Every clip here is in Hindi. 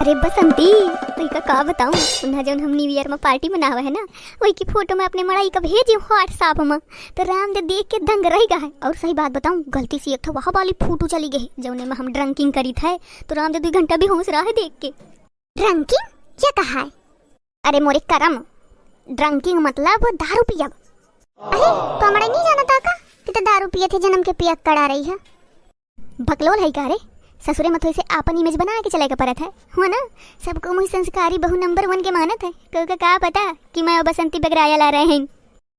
अरे बसंती वही का बताऊं उन्हें जब हम न्यू ईयर में पार्टी मनावा है ना वही की फोटो में अपने मड़ाई का भेजी व्हाट्सएप में तो राम दे देख के दंग रह गया है। और सही बात बताऊं गलती से एक था वहाँ वाली फोटो चली गई जौने में हम ड्रंकिंग करी थे तो राम दे 2 घंटा भी होश रहा है देख के। ड्रंकिंग क्या कहा है? अरे मोरे करम ड्रंकिंग मतलब दारू पिया। अरे तो हमारा नहीं जाना था का कि तो दारू पिए थे जन्म के पिया कड़ा रही है भकलोल है का रे ससुरे में थोड़ी से आपन इमेज बना के चलेगा परत है हो ना। सबको मुझे संस्कारी बहु नंबर 1 के मानत है क्योंकि क्या पता कि मैं बसंती बगराया ला रहे हैं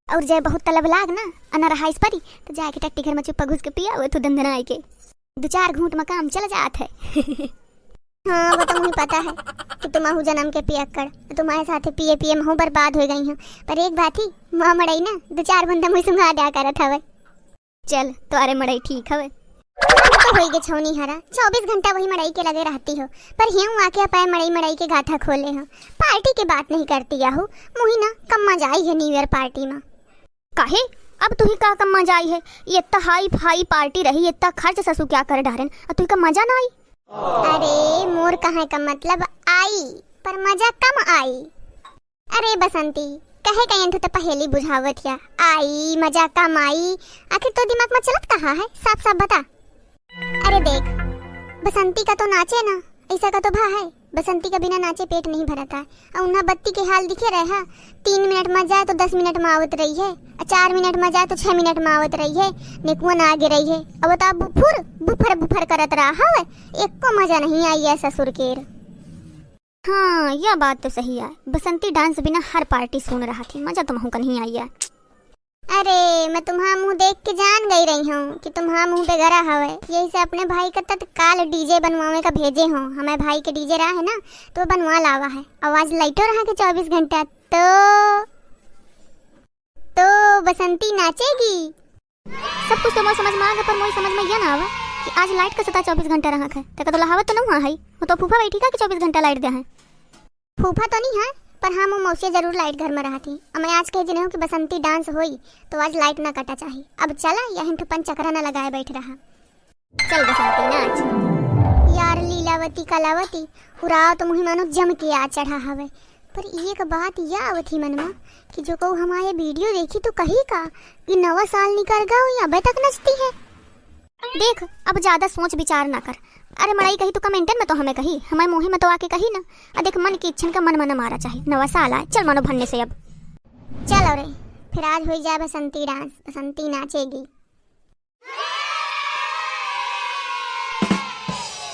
और जय बहुत तलब लाग ना अना रहा इस परी तो जाके टट्टी घर में चुप्पा घुस के पिया वो तो दंदना आई के 2-4 घूंट में काम चल जात है। हाँ वो तो मुझे पता है कि तुम आहू जन्म के पियक्कड़ तुम्हारे साथ पिए पिए महू बर्बाद हो गई हूँ पर एक बात ही माँ मड़ई ना 2-4 बंदा मुझे सुंघा दिया करत हवे। चल तुम्हारे मड़ई ठीक हवे होई गे छौनी हरा 24 घंटा वही मड़ई के लगे रहती हो पर यूं आके अपाए मड़ई के गाथा खोले हो पार्टी की बात नहीं करती याहू मुही ना कम्मा जाई है न्यू ईयर पार्टी में काहे अब तू ही का कम्मा जाई है ये इतना हाई फाई पार्टी रही इतना खर्च ससु क्या कर डारन और तू का मजा ना आई। अरे मोर कहाँ का मतलब आई पर मजा कम आई। अरे बसंती कहे कहीं तो पहेली बुझावत या आई मजा कम आई आखिर तो दिमाग में चलत कहाँ है साफ साफ बता। अरे देख बसंती का तो नाचे ना ऐसा का तो भा है बसंती का बिना नाचे पेट नहीं भरता और उन्हें बत्ती के हाल दिखे रहे 3 मिनट में जाए तो 10 मिनट में आवत रही है 4 मिनट में जाए तो 6 मिनट में आवत रही है निकुआ ना आगे रही है अब बता बुफर बुफर बुफर करत रहा है एक को मजा नहीं आई है ससुर केर। हाँ यह बात तो सही है बसंती डांस बिना हर पार्टी सुन रहा थी मजा तो महू का नहीं आई है। अरे मैं तुम्हारा मुंह देख के जान गई रही हूँ कि तुम्हारा मुंह पे गरा हवे यही से अपने भाई का तत्काल डीजे बनवाने का भेजे हूँ हमारे भाई के डीजे रहा है ना तो बनवा लावा है आवाज लाइटो रहा के 24 घंटा तो बसंती नाचेगी सब कुछ तो मैं समझ में आ गया पर मुझे समझ में यह ना आवा कि आज लाइट का सता 24 घंटा रहा है तक तो लहावत तो नहीं है वो तो फूफा बैठी का कि 24 घंटा लाइट दे है फूफा तो नहीं है पर हाँ वो मौसी जरूर लाइट घर में रहा थी और मैं आज कह दिन हूँ कि बसंती डांस हुई तो आज लाइट ना कटा चाहिए अब चला या हिंटू पंचक्रा ना लगाए बैठ रहा। चल बसंती नाच यार लीलावती कलावती उराव तो मुही मानो जम के आ चढ़ा हवे पर एक बात यह आवती मन में कि जो कहूँ हमारे वीडियो देखी तो कही का कि 9 साल निकल गया अबे तक नचती है। देख अब ज्यादा सोच विचार ना कर अरे मड़ाई कही तो कमेंटन में तो हमें कही हमारे मुँह में तो आके कही ना देख मन की इच्छन का मन मारा चाहिए 9 साल आए चल मानो भन्ने से अब चल और फिर आज हो जाए बसंती डांस बसंती नाचेगी।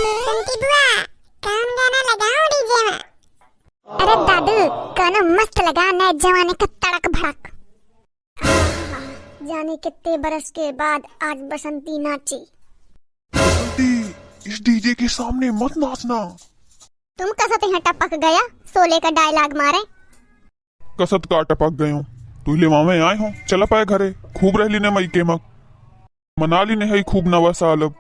बसंती बुआ कौन गाना लगाऊं डीजे में? अरे दादू गाना मस्त लगा नए जमाने का तड़क भड़क जाने कितने बरस के बाद आज बसंती नाची। बसंती इस डीजे के सामने मत नाचना। तुम कसत यहाँ टपक गया सोले का डायलॉग मारे कसत का टपक गयो तू ले मामे आए हो चला पाए घरे खूब रह लीने मई के मक मना लीने है खूब 9 साल अब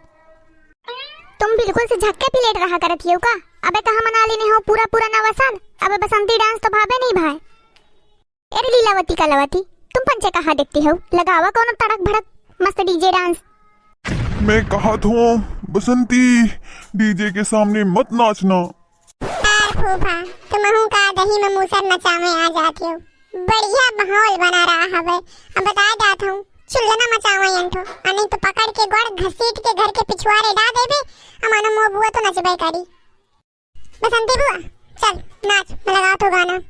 तुम बिल्कुल से झक्के भी लेट रहा करत हो का अबे कहाँ मना लेने हो पूरा 9 साल अबे बसंती डांस तो भावे नहीं भाई। अरे लीलावती कलावती तुम पंचे कहाँ देखती हो लगावा कौन तड़क भड़क मस्त डीजे डांस। मैं कहा था बसंती डीजे के सामने मत नाचना। फूफा तुम हूँ का दही में मूसर नचावे आ जाते हो बढ़िया माहौल बना रहा है अब बता जाता हूँ चुल्लना मचावा यंठो नहीं तो पकड़ के गोड़ घसीट के घर के पिछवाड़े डा देबे हमारा मुंह बुआ तो नचबे करी। बसंती बुआ चल नाच मैं लगा तो गाना।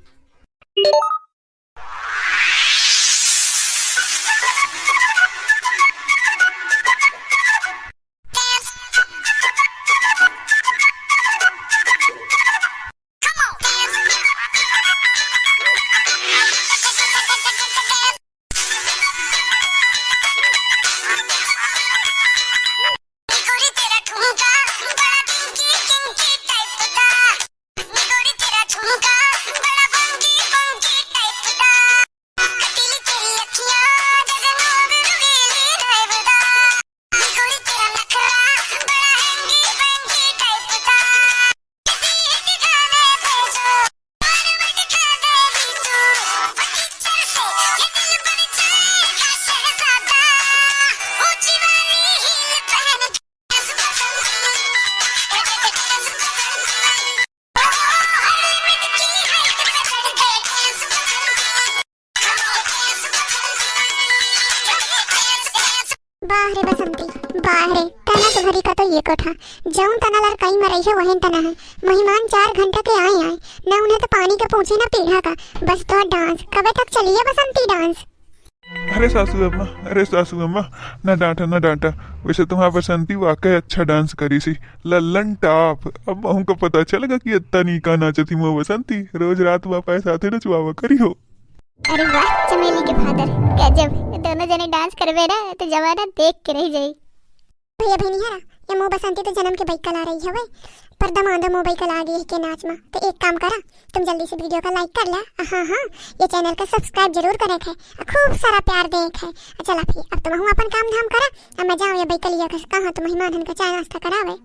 अरे तना तो घरी का तो ये कोठा जाऊं तना लार कहीं मरई है वहीं तना है। मेहमान 4 घंटा के आए ना उन्हें तो पानी का पूछे ना पीढ़ा का। बस तो डांस कब तक चलिए बसंती डांस। अरे सासू अम्मा ना डांटा। वैसे तुम्हारा बसंती वाकई अच्छा डांस करी सी, लल्लन टॉप। अब हमको पता चलेगा कि इतना नीका नाचती मो बसंती। रोज रात बापा साथे नचवावा करी हो। अरे वाह चमेली के फादर, गजब। दोनों जने डांस करवे ना तो जमाना देख के रह जाई। भैया भैनियारा ये मो बसंती तो जन्म के बाइक कला रही है वे, पर दमादो मो बाइक कला गई है के नाच में। तो एक काम करा, तुम जल्दी से वीडियो का लाइक कर ला। हाँ ये चैनल का सब्सक्राइब जरूर करे है, खूब सारा प्यार दे है। चला फिर अब तुम अपन काम धाम करा। अब मैं जाऊँ ये बाइक लिया कहाँ तो मेहमान का चाय नाश्ता करावे।